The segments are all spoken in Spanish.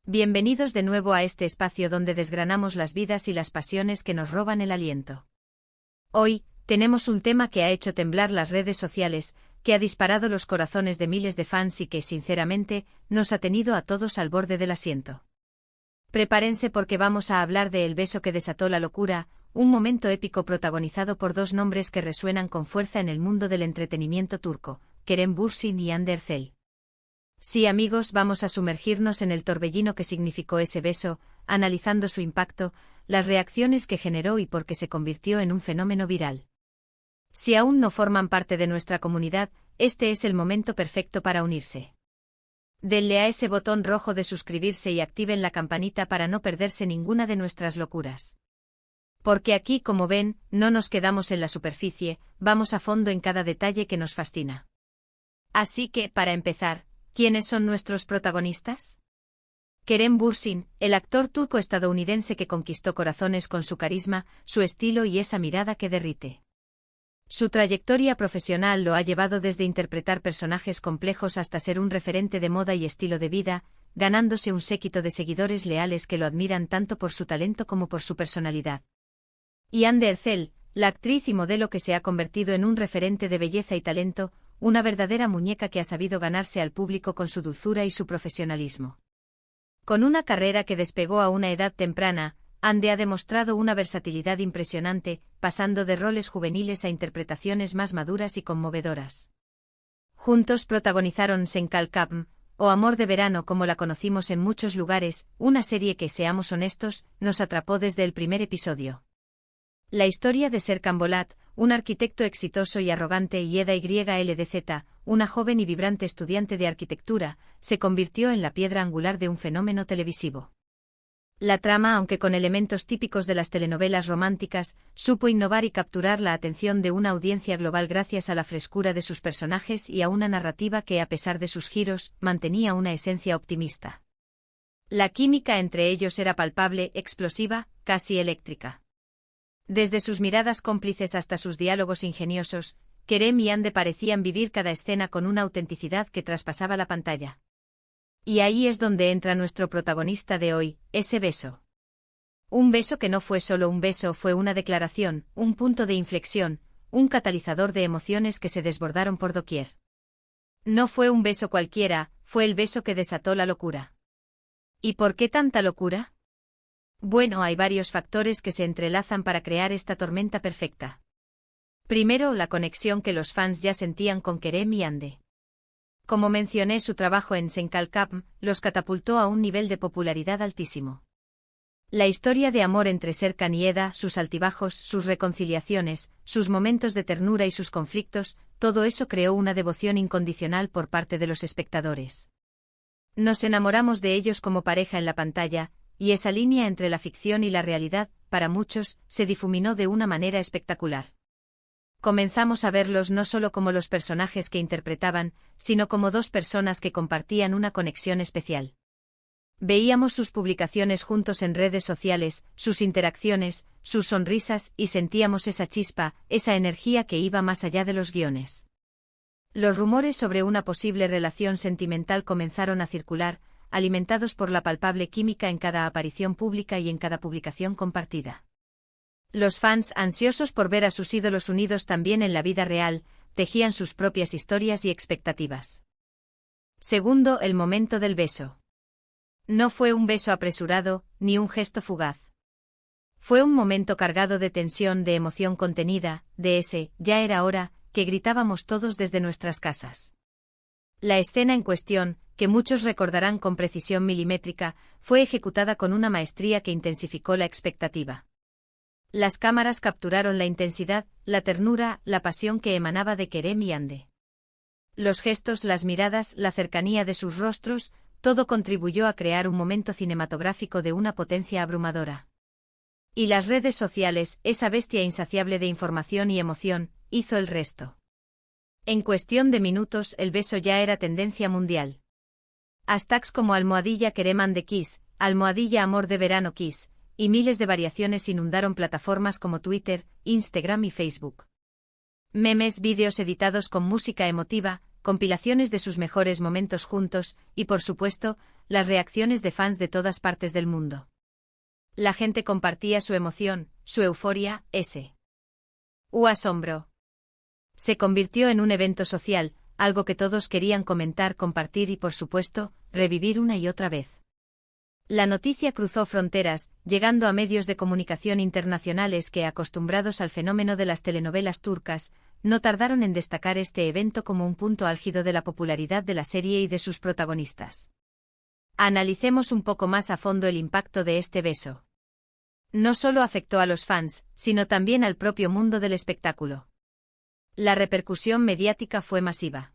Bienvenidos de nuevo a este espacio donde desgranamos las vidas y las pasiones que nos roban el aliento. Hoy, tenemos un tema que ha hecho temblar las redes sociales, que ha disparado los corazones de miles de fans y que, sinceramente, nos ha tenido a todos al borde del asiento. Prepárense porque vamos a hablar de El beso que desató la locura, un momento épico protagonizado por dos nombres que resuenan con fuerza en el mundo del entretenimiento turco, Kerem Bürsin y Hande Erçel. Sí, amigos, vamos a sumergirnos en el torbellino que significó ese beso, analizando su impacto, las reacciones que generó y por qué se convirtió en un fenómeno viral. Si aún no forman parte de nuestra comunidad, este es el momento perfecto para unirse. Denle a ese botón rojo de suscribirse y activen la campanita para no perderse ninguna de nuestras locuras. Porque aquí, como ven, no nos quedamos en la superficie, vamos a fondo en cada detalle que nos fascina. Así que, para empezar, ¿quiénes son nuestros protagonistas? Kerem Bürsin, el actor turco-estadounidense que conquistó corazones con su carisma, su estilo y esa mirada que derrite. Su trayectoria profesional lo ha llevado desde interpretar personajes complejos hasta ser un referente de moda y estilo de vida, ganándose un séquito de seguidores leales que lo admiran tanto por su talento como por su personalidad. Y Hande Erçel, la actriz y modelo que se ha convertido en un referente de belleza y talento, una verdadera muñeca que ha sabido ganarse al público con su dulzura y su profesionalismo. Con una carrera que despegó a una edad temprana, Hande ha demostrado una versatilidad impresionante, pasando de roles juveniles a interpretaciones más maduras y conmovedoras. Juntos protagonizaron Sen Kalkam, o Amor de verano como la conocimos en muchos lugares, una serie que, seamos honestos, nos atrapó desde el primer episodio. La historia de Serkan Bolat, un arquitecto exitoso y arrogante, y Eda YLDZ, una joven y vibrante estudiante de arquitectura, se convirtió en la piedra angular de un fenómeno televisivo. La trama, aunque con elementos típicos de las telenovelas románticas, supo innovar y capturar la atención de una audiencia global gracias a la frescura de sus personajes y a una narrativa que, a pesar de sus giros, mantenía una esencia optimista. La química entre ellos era palpable, explosiva, casi eléctrica. Desde sus miradas cómplices hasta sus diálogos ingeniosos, Kerem y Hande parecían vivir cada escena con una autenticidad que traspasaba la pantalla. Y ahí es donde entra nuestro protagonista de hoy, ese beso. Un beso que no fue solo un beso, fue una declaración, un punto de inflexión, un catalizador de emociones que se desbordaron por doquier. No fue un beso cualquiera, fue el beso que desató la locura. ¿Y por qué tanta locura? Bueno, hay varios factores que se entrelazan para crear esta tormenta perfecta. Primero, la conexión que los fans ya sentían con Kerem y Hande. Como mencioné, su trabajo en Sen Kalkam los catapultó a un nivel de popularidad altísimo. La historia de amor entre Serkan y Eda, sus altibajos, sus reconciliaciones, sus momentos de ternura y sus conflictos, todo eso creó una devoción incondicional por parte de los espectadores. Nos enamoramos de ellos como pareja en la pantalla, y esa línea entre la ficción y la realidad, para muchos, se difuminó de una manera espectacular. Comenzamos a verlos no solo como los personajes que interpretaban, sino como dos personas que compartían una conexión especial. Veíamos sus publicaciones juntos en redes sociales, sus interacciones, sus sonrisas, y sentíamos esa chispa, esa energía que iba más allá de los guiones. Los rumores sobre una posible relación sentimental comenzaron a circular, alimentados por la palpable química en cada aparición pública y en cada publicación compartida. Los fans, ansiosos por ver a sus ídolos unidos también en la vida real, tejían sus propias historias y expectativas. Segundo, el momento del beso. No fue un beso apresurado, ni un gesto fugaz. Fue un momento cargado de tensión, de emoción contenida, de ese, ya era hora, que gritábamos todos desde nuestras casas. La escena en cuestión, que muchos recordarán con precisión milimétrica, fue ejecutada con una maestría que intensificó la expectativa. Las cámaras capturaron la intensidad, la ternura, la pasión que emanaba de Kerem y Hande. Los gestos, las miradas, la cercanía de sus rostros, todo contribuyó a crear un momento cinematográfico de una potencia abrumadora. Y las redes sociales, esa bestia insaciable de información y emoción, hizo el resto. En cuestión de minutos, el beso ya era tendencia mundial. Hashtags como #Kerem Hande Kiss, #Amor de verano Kiss, y miles de variaciones inundaron plataformas como Twitter, Instagram y Facebook. Memes, vídeos editados con música emotiva, compilaciones de sus mejores momentos juntos, y por supuesto, las reacciones de fans de todas partes del mundo. La gente compartía su emoción, su euforia, asombro. Se convirtió en un evento social, algo que todos querían comentar, compartir y, por supuesto, revivir una y otra vez. La noticia cruzó fronteras, llegando a medios de comunicación internacionales que, acostumbrados al fenómeno de las telenovelas turcas, no tardaron en destacar este evento como un punto álgido de la popularidad de la serie y de sus protagonistas. Analicemos un poco más a fondo el impacto de este beso. No solo afectó a los fans, sino también al propio mundo del espectáculo. La repercusión mediática fue masiva.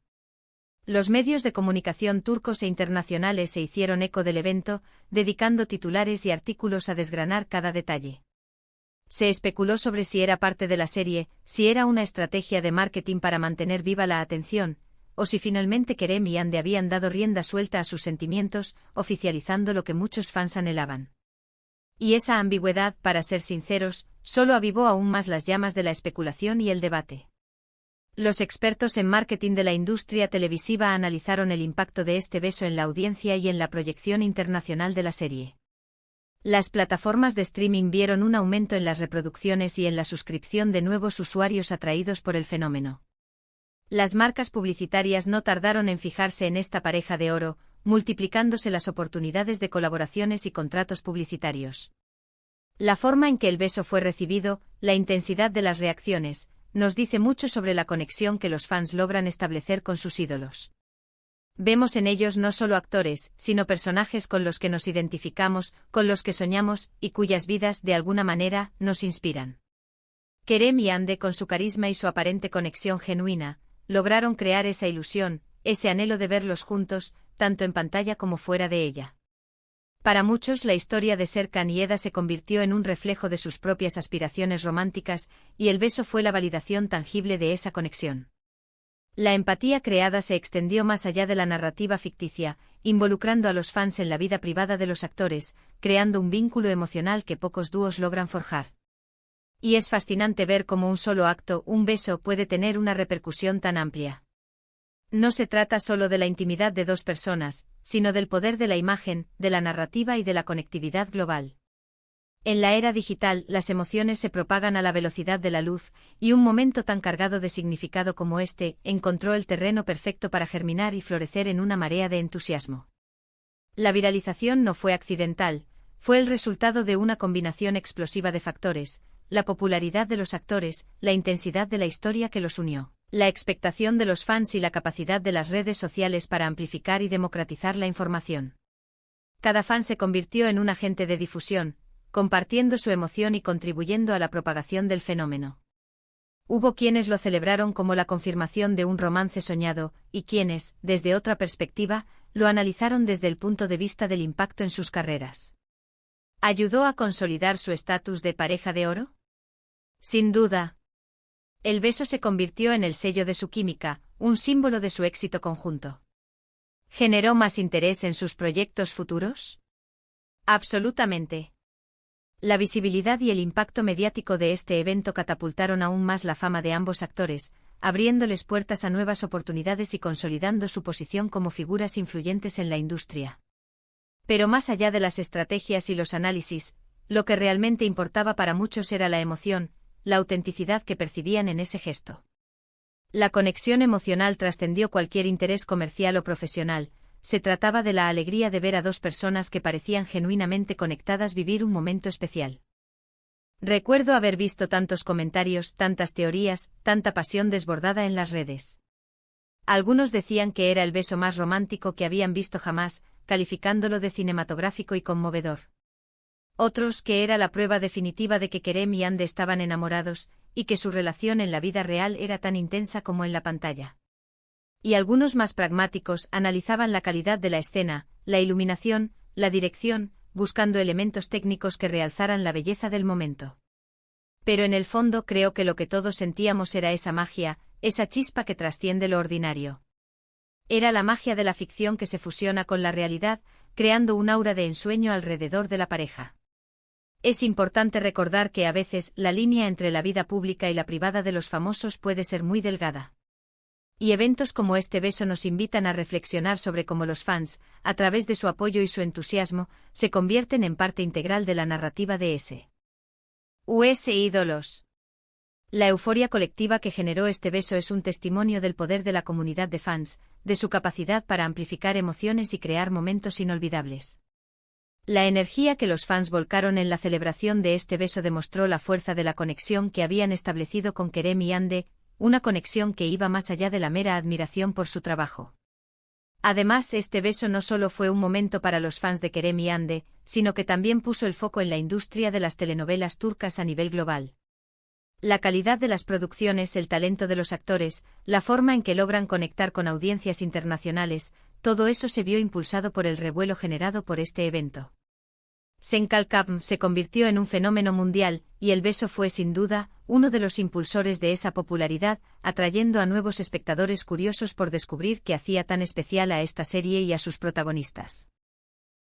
Los medios de comunicación turcos e internacionales se hicieron eco del evento, dedicando titulares y artículos a desgranar cada detalle. Se especuló sobre si era parte de la serie, si era una estrategia de marketing para mantener viva la atención, o si finalmente Kerem y Hande habían dado rienda suelta a sus sentimientos, oficializando lo que muchos fans anhelaban. Y esa ambigüedad, para ser sinceros, solo avivó aún más las llamas de la especulación y el debate. Los expertos en marketing de la industria televisiva analizaron el impacto de este beso en la audiencia y en la proyección internacional de la serie. Las plataformas de streaming vieron un aumento en las reproducciones y en la suscripción de nuevos usuarios atraídos por el fenómeno. Las marcas publicitarias no tardaron en fijarse en esta pareja de oro, multiplicándose las oportunidades de colaboraciones y contratos publicitarios. La forma en que el beso fue recibido, la intensidad de las reacciones, nos dice mucho sobre la conexión que los fans logran establecer con sus ídolos. Vemos en ellos no solo actores, sino personajes con los que nos identificamos, con los que soñamos, y cuyas vidas, de alguna manera, nos inspiran. Kerem y Hande, con su carisma y su aparente conexión genuina, lograron crear esa ilusión, ese anhelo de verlos juntos, tanto en pantalla como fuera de ella. Para muchos, la historia de Serkan y Eda se convirtió en un reflejo de sus propias aspiraciones románticas, y el beso fue la validación tangible de esa conexión. La empatía creada se extendió más allá de la narrativa ficticia, involucrando a los fans en la vida privada de los actores, creando un vínculo emocional que pocos dúos logran forjar. Y es fascinante ver cómo un solo acto, un beso, puede tener una repercusión tan amplia. No se trata solo de la intimidad de dos personas, sino del poder de la imagen, de la narrativa y de la conectividad global. En la era digital, las emociones se propagan a la velocidad de la luz, y un momento tan cargado de significado como este encontró el terreno perfecto para germinar y florecer en una marea de entusiasmo. La viralización no fue accidental, fue el resultado de una combinación explosiva de factores: la popularidad de los actores, la intensidad de la historia que los unió, la expectación de los fans y la capacidad de las redes sociales para amplificar y democratizar la información. Cada fan se convirtió en un agente de difusión, compartiendo su emoción y contribuyendo a la propagación del fenómeno. Hubo quienes lo celebraron como la confirmación de un romance soñado, y quienes, desde otra perspectiva, lo analizaron desde el punto de vista del impacto en sus carreras. ¿Ayudó a consolidar su estatus de pareja de oro? Sin duda. El beso se convirtió en el sello de su química, un símbolo de su éxito conjunto. ¿Generó más interés en sus proyectos futuros? Absolutamente. La visibilidad y el impacto mediático de este evento catapultaron aún más la fama de ambos actores, abriéndoles puertas a nuevas oportunidades y consolidando su posición como figuras influyentes en la industria. Pero más allá de las estrategias y los análisis, lo que realmente importaba para muchos era la emoción, la autenticidad que percibían en ese gesto. La conexión emocional trascendió cualquier interés comercial o profesional. Se trataba de la alegría de ver a dos personas que parecían genuinamente conectadas vivir un momento especial. Recuerdo haber visto tantos comentarios, tantas teorías, tanta pasión desbordada en las redes. Algunos decían que era el beso más romántico que habían visto jamás, calificándolo de cinematográfico y conmovedor. Otros que era la prueba definitiva de que Kerem y Hande estaban enamorados, y que su relación en la vida real era tan intensa como en la pantalla. Y algunos más pragmáticos analizaban la calidad de la escena, la iluminación, la dirección, buscando elementos técnicos que realzaran la belleza del momento. Pero en el fondo creo que lo que todos sentíamos era esa magia, esa chispa que trasciende lo ordinario. Era la magia de la ficción que se fusiona con la realidad, creando un aura de ensueño alrededor de la pareja. Es importante recordar que a veces la línea entre la vida pública y la privada de los famosos puede ser muy delgada. Y eventos como este beso nos invitan a reflexionar sobre cómo los fans, a través de su apoyo y su entusiasmo, se convierten en parte integral de la narrativa de US ídolos. La euforia colectiva que generó este beso es un testimonio del poder de la comunidad de fans, de su capacidad para amplificar emociones y crear momentos inolvidables. La energía que los fans volcaron en la celebración de este beso demostró la fuerza de la conexión que habían establecido con Kerem y Hande, una conexión que iba más allá de la mera admiración por su trabajo. Además, este beso no solo fue un momento para los fans de Kerem y Hande, sino que también puso el foco en la industria de las telenovelas turcas a nivel global. La calidad de las producciones, el talento de los actores, la forma en que logran conectar con audiencias internacionales, todo eso se vio impulsado por el revuelo generado por este evento. Senkalkam se convirtió en un fenómeno mundial, y el beso fue sin duda uno de los impulsores de esa popularidad, atrayendo a nuevos espectadores curiosos por descubrir qué hacía tan especial a esta serie y a sus protagonistas.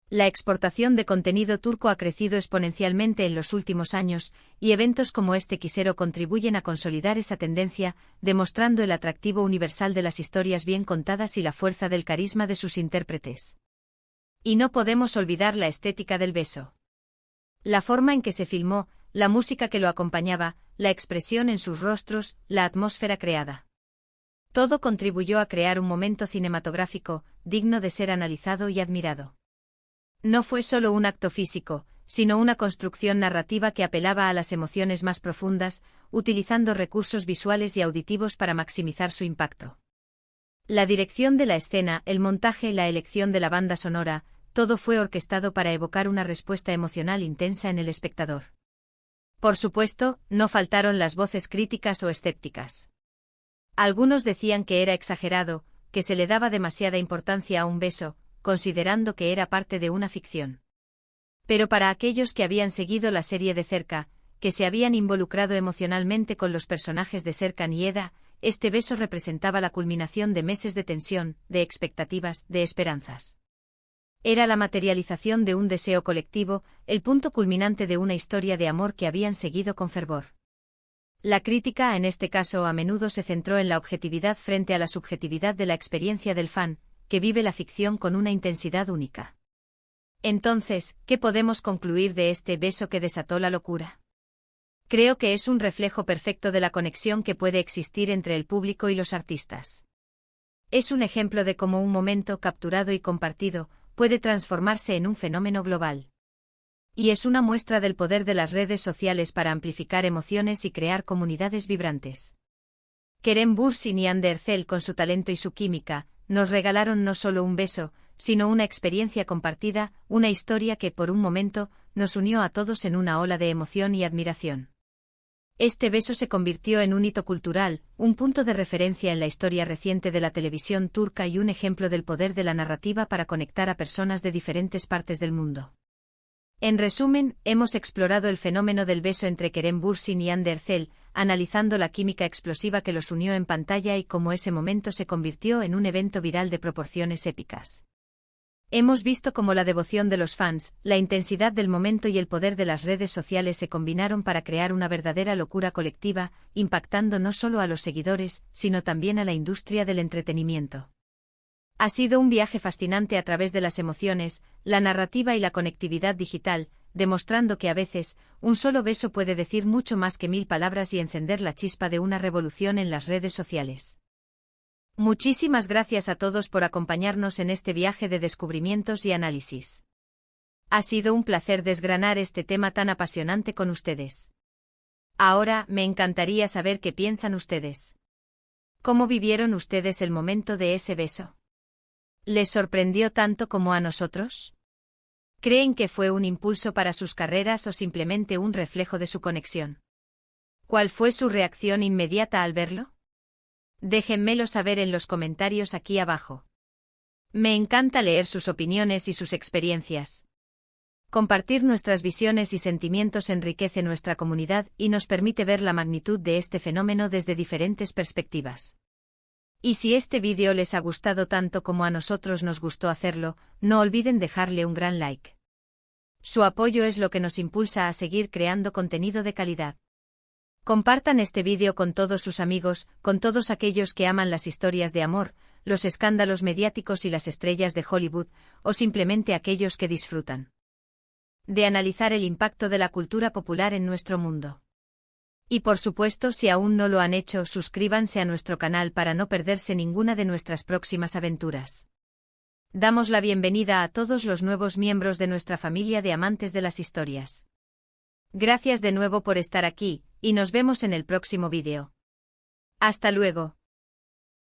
La exportación de contenido turco ha crecido exponencialmente en los últimos años, y eventos como este Quisero contribuyen a consolidar esa tendencia, demostrando el atractivo universal de las historias bien contadas y la fuerza del carisma de sus intérpretes. Y no podemos olvidar la estética del beso. La forma en que se filmó, la música que lo acompañaba, la expresión en sus rostros, la atmósfera creada. Todo contribuyó a crear un momento cinematográfico, digno de ser analizado y admirado. No fue solo un acto físico, sino una construcción narrativa que apelaba a las emociones más profundas, utilizando recursos visuales y auditivos para maximizar su impacto. La dirección de la escena, el montaje y la elección de la banda sonora, todo fue orquestado para evocar una respuesta emocional intensa en el espectador. Por supuesto, no faltaron las voces críticas o escépticas. Algunos decían que era exagerado, que se le daba demasiada importancia a un beso, considerando que era parte de una ficción. Pero para aquellos que habían seguido la serie de cerca, que se habían involucrado emocionalmente con los personajes de Serkan y Eda, este beso representaba la culminación de meses de tensión, de expectativas, de esperanzas. Era la materialización de un deseo colectivo, el punto culminante de una historia de amor que habían seguido con fervor. La crítica, en este caso, a menudo se centró en la objetividad frente a la subjetividad de la experiencia del fan, que vive la ficción con una intensidad única. Entonces, ¿qué podemos concluir de este beso que desató la locura? Creo que es un reflejo perfecto de la conexión que puede existir entre el público y los artistas. Es un ejemplo de cómo un momento capturado y compartido puede transformarse en un fenómeno global. Y es una muestra del poder de las redes sociales para amplificar emociones y crear comunidades vibrantes. Kerem Bürsin y Hande Erçel, con su talento y su química, nos regalaron no solo un beso, sino una experiencia compartida, una historia que por un momento nos unió a todos en una ola de emoción y admiración. Este beso se convirtió en un hito cultural, un punto de referencia en la historia reciente de la televisión turca y un ejemplo del poder de la narrativa para conectar a personas de diferentes partes del mundo. En resumen, hemos explorado el fenómeno del beso entre Kerem Bürsin y Hande Erçel, analizando la química explosiva que los unió en pantalla y cómo ese momento se convirtió en un evento viral de proporciones épicas. Hemos visto cómo la devoción de los fans, la intensidad del momento y el poder de las redes sociales se combinaron para crear una verdadera locura colectiva, impactando no solo a los seguidores, sino también a la industria del entretenimiento. Ha sido un viaje fascinante a través de las emociones, la narrativa y la conectividad digital, demostrando que a veces, un solo beso puede decir mucho más que 1000 palabras y encender la chispa de una revolución en las redes sociales. Muchísimas gracias a todos por acompañarnos en este viaje de descubrimientos y análisis. Ha sido un placer desgranar este tema tan apasionante con ustedes. Ahora, me encantaría saber qué piensan ustedes. ¿Cómo vivieron ustedes el momento de ese beso? ¿Les sorprendió tanto como a nosotros? ¿Creen que fue un impulso para sus carreras o simplemente un reflejo de su conexión? ¿Cuál fue su reacción inmediata al verlo? Déjenmelo saber en los comentarios aquí abajo. Me encanta leer sus opiniones y sus experiencias. Compartir nuestras visiones y sentimientos enriquece nuestra comunidad y nos permite ver la magnitud de este fenómeno desde diferentes perspectivas. Y si este vídeo les ha gustado tanto como a nosotros nos gustó hacerlo, no olviden dejarle un gran like. Su apoyo es lo que nos impulsa a seguir creando contenido de calidad. Compartan este vídeo con todos sus amigos, con todos aquellos que aman las historias de amor, los escándalos mediáticos y las estrellas de Hollywood, o simplemente aquellos que disfrutan de analizar el impacto de la cultura popular en nuestro mundo. Y por supuesto, si aún no lo han hecho, suscríbanse a nuestro canal para no perderse ninguna de nuestras próximas aventuras. Damos la bienvenida a todos los nuevos miembros de nuestra familia de amantes de las historias. Gracias de nuevo por estar aquí, y nos vemos en el próximo vídeo. Hasta luego.